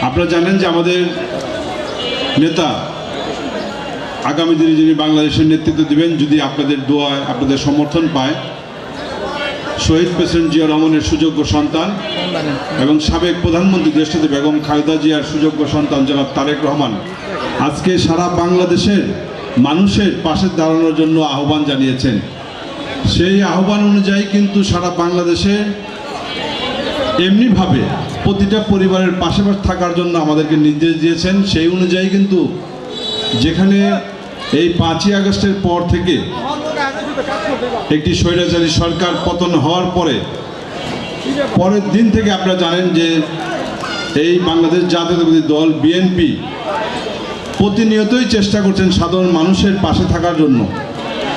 আপনারা জানেন যে আমাদের নেতা আগামী দিনে যিনি বাংলাদেশের নেতৃত্ব দিবেন, যদি আপনাদের দোয়ায় আপনাদের সমর্থন পায়, শহীদ প্রেসিডেন্ট জিয়া রহমানের সুযোগ্য সন্তান এবং সাবেক প্রধানমন্ত্রী দেশনেত্রী বেগম খালেদা জিয়ার সুযোগ্য সন্তান জনাব তারেক রহমান আজকে সারা বাংলাদেশের মানুষের পাশে দাঁড়ানোর জন্য আহ্বান জানিয়েছেন। সেই আহ্বান অনুযায়ী কিন্তু সারা বাংলাদেশে এমনিভাবে প্রতিটা পরিবারের পাশে থাকার জন্য আমাদেরকে নির্দেশ দিয়েছেন। সেই অনুযায়ী কিন্তু যেখানে এই 5ই আগস্টের পর থেকে একটি স্বৈরাচারী সরকার পতন হওয়ার পরের দিন থেকে আপনারা জানেন যে এই বাংলাদেশ জাতীয়তাবাদী দল বিএনপি প্রতিনিয়তই চেষ্টা করছেন সাধারণ মানুষের পাশে থাকার জন্য।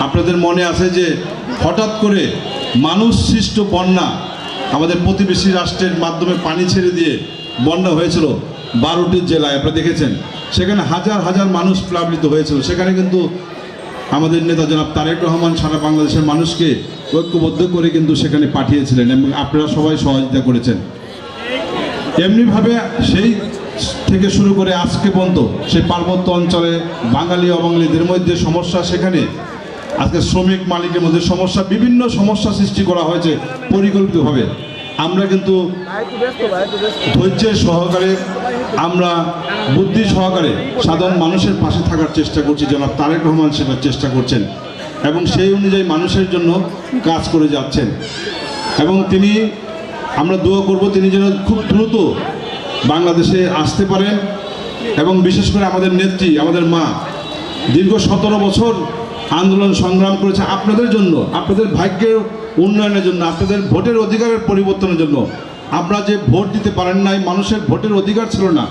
আপনাদের মনে আছে যে হঠাৎ করে মানুষ সৃষ্ট বন্যা আমাদের প্রতিবেশী রাষ্ট্রের মাধ্যমে পানি ছেড়ে দিয়ে বন্যা হয়েছিল 12টি জেলায়, আপনারা দেখেছেন। সেখানে হাজার হাজার মানুষ প্লাবিত হয়েছিল। সেখানে কিন্তু আমাদের নেতা জনাব তারেক রহমান সারা বাংলাদেশের মানুষকে ঐক্যবদ্ধ করে কিন্তু সেখানে পাঠিয়েছিলেন এবং আপনারা সবাই সহযোগিতা করেছেন। এমনিভাবে সেই থেকে শুরু করে আজকে পর্যন্ত সেই পার্বত্য অঞ্চলে বাঙালি অবাঙালিদের মধ্যে সমস্যা, সেখানে আজকে শ্রমিক মালিকের মধ্যে সমস্যা, বিভিন্ন সমস্যা সৃষ্টি করা হয়েছে পরিকল্পিতভাবে। আমরা কিন্তু ধৈর্যের সহকারে, আমরা বুদ্ধি সহকারে সাধারণ মানুষের পাশে থাকার চেষ্টা করছি। জনাব তারেক রহমান সেটার চেষ্টা করছেন এবং সেই অনুযায়ী মানুষের জন্য কাজ করে যাচ্ছেন এবং আমরা দোয়া করব তিনি যেন খুব দ্রুত বাংলাদেশে আসতে পারেন এবং বিশেষ করে আমাদের নেত্রী, আমাদের মা দীর্ঘ 17 বছর আন্দোলন সংগ্রাম করেছে আপনাদের জন্য, আপনাদের ভাগ্যের উন্নয়নের জন্য, আপনাদের ভোটের অধিকারের পরিবর্তনের জন্য। আপনারা যে ভোট দিতে পারেন নাই, মানুষের ভোটের অধিকার ছিল না,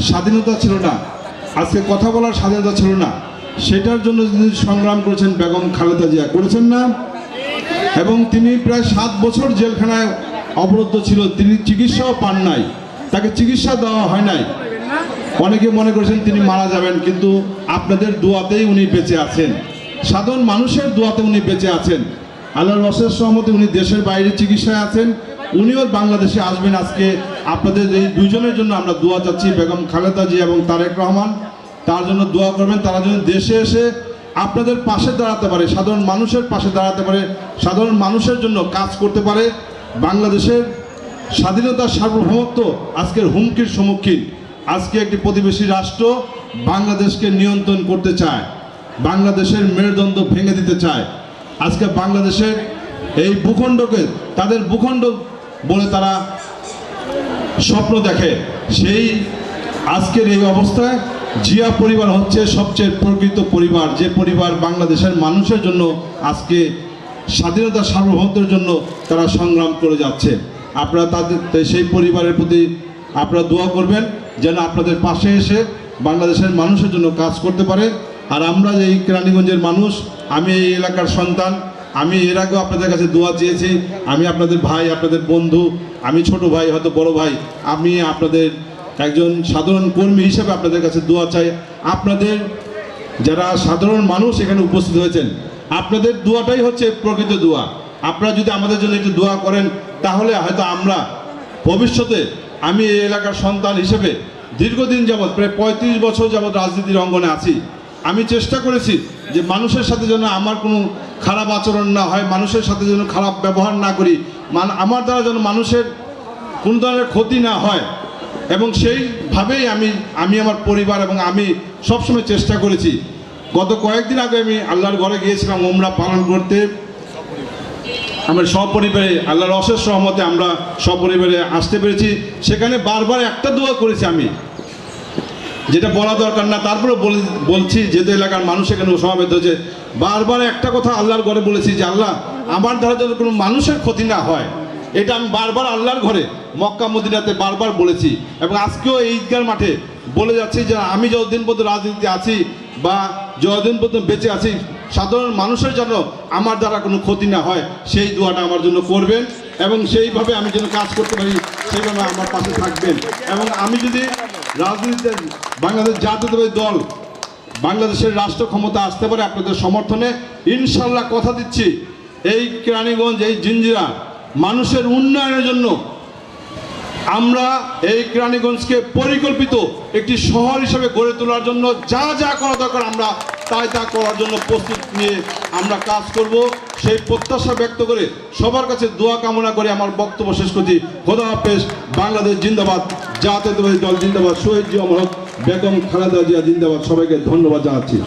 স্বাধীনতা ছিল না, আজকে কথা বলার স্বাধীনতা ছিল না, সেটার জন্য তিনি সংগ্রাম করেছেন বেগম খালেদা জিয়া, করেছেন না? এবং তিনি প্রায় 7 বছর জেলখানায় অবরুদ্ধ ছিল, তিনি চিকিৎসাও পান নাই, তাকে চিকিৎসা দেওয়া হয় নাই। অনেকে মনে করেছেন তিনি মারা যাবেন, কিন্তু আপনাদের দোয়াতেই উনি বেঁচে আছেন, সাধারণ মানুষের দোয়াতে উনি বেঁচে আছেন। আল্লাহর অশেষ রহমতে উনি দেশের বাইরে চিকিৎসায় আছেন, উনিও বাংলাদেশে আসবেন। আজকে আপনাদের এই দুইজনের জন্য আমরা দোয়া চাচ্ছি, বেগম খালেদা জিয়া এবং তারেক রহমান, তার জন্য দোয়া করবেন। তারা যেন দেশে এসে আপনাদের পাশে দাঁড়াতে পারে, সাধারণ মানুষের পাশে দাঁড়াতে পারে, সাধারণ মানুষের জন্য কাজ করতে পারে। বাংলাদেশের স্বাধীনতার সার্বভৌমত্ব আজকের হুমকির সম্মুখীন। আজকে একটি প্রতিবেশী রাষ্ট্র বাংলাদেশকে নিয়ন্ত্রণ করতে চায়, বাংলাদেশের মেরুদণ্ড ভেঙে দিতে চায়। আজকে বাংলাদেশের এই ভূখণ্ডকে তাদের ভূখণ্ড বলে তারা স্বপ্ন দেখে। সেই আজকের এই অবস্থায় জিয়া পরিবার হচ্ছে সবচেয়ে প্রকৃত পরিবার, যে পরিবার বাংলাদেশের মানুষের জন্য আজকে স্বাধীনতা সার্বভৌমত্বের জন্য তারা সংগ্রাম করে যাচ্ছে। আপনারা তাদের সেই পরিবারের প্রতি আপনারা দোয়া করবেন যেন আপনাদের পাশে এসে বাংলাদেশের মানুষের জন্য কাজ করতে পারে। আর আমরা যে এই কেরানীগঞ্জের মানুষ, আমি এই এলাকার সন্তান, আমি এর আগেও আপনাদের কাছে দোয়া চেয়েছি। আমি আপনাদের ভাই, আপনাদের বন্ধু, আমি ছোট ভাই, হয়তো বড় ভাই, আমি আপনাদের একজন সাধারণ কর্মী হিসেবে আপনাদের কাছে দোয়া চাই। আপনাদের যারা সাধারণ মানুষ এখানে উপস্থিত হয়েছেন, আপনাদের দোয়াটাই হচ্ছে প্রকৃত দোয়া। আপনারা যদি আমাদের জন্য একটু দোয়া করেন, তাহলে হয়তো আমরা ভবিষ্যতে, আমি এই এলাকার সন্তান হিসেবে দীর্ঘদিন যাবৎ প্রায় 35 বছর যাবৎ রাজনীতির অঙ্গনে আছি। আমি চেষ্টা করেছি যে মানুষের সাথে যেন আমার কোনো খারাপ আচরণ না হয়, মানুষের সাথে যেন খারাপ ব্যবহার না করি, আমার দ্বারা যেন মানুষের কোনো ধরনের ক্ষতি না হয়, এবং সেইভাবেই আমি আমার পরিবার এবং আমি সবসময় চেষ্টা করেছি। গত কয়েকদিন আগে আমি আল্লাহর ঘরে গিয়েছিলাম উমরা পালন করতে। আমরা সপরিবারে, আল্লাহর অশেষ রহমতে আমরা সপরিবারে আসতে পেরেছি। সেখানে বারবার একটা দোয়া করেছি আমি, যেটা বলা দরকার না, তারপরে বলছি, যেহেতু এলাকার মানুষ এখানে সমাবেত হয়েছে। বারবার একটা কথা আল্লাহর ঘরে বলেছি যে আল্লাহ, আমার দ্বারা যেন কোনো মানুষের ক্ষতি না হয়। এটা আমি বারবার আল্লাহর ঘরে মক্কা মদিনাতে বারবার বলেছি এবং আজকেও এই ঈদগার মাঠে বলে যাচ্ছি যে আমি যতদিন পর্যন্ত রাজনীতিতে আছি বা যতদিন পর্যন্ত বেঁচে আছি, সাধারণ মানুষের জন্য আমার দ্বারা কোনো ক্ষতি না হয়, সেই দোয়াটা আমার জন্য করবেন এবং সেইভাবে আমি যেন কাজ করতে পারি, সেইভাবে আমার পাশে থাকবেন। এবং আমি যদি রাজনীতিতে বাংলাদেশ জাতীয়তাবাদী দল বাংলাদেশের রাষ্ট্র ক্ষমতা আসতে পারে আপনাদের সমর্থনে, ইনশাল্লাহ কথা দিচ্ছি এই কেরানীগঞ্জ, এই জিঞ্জিরা মানুষের উন্নয়নের জন্য আমরা এই কেরানীগঞ্জকে পরিকল্পিত একটি শহর হিসেবে গড়ে তোলার জন্য যা যা করা দরকার আমরা তা করার জন্য প্রস্তুত নিয়ে আমরা কাজ করব। সেই প্রত্যাশা ব্যক্ত করে সবার কাছে দোয়া কামনা করে আমার বক্তব্য শেষ করছি। খোদা হাফেজ। বাংলাদেশ জিন্দাবাদ, জাতীয়তাবাদী দল জিন্দাবাদ, শহীদ জিয়া বেগম খালেদা জিয়া জিন্দাবাদ। সবাইকে ধন্যবাদ জানাচ্ছি।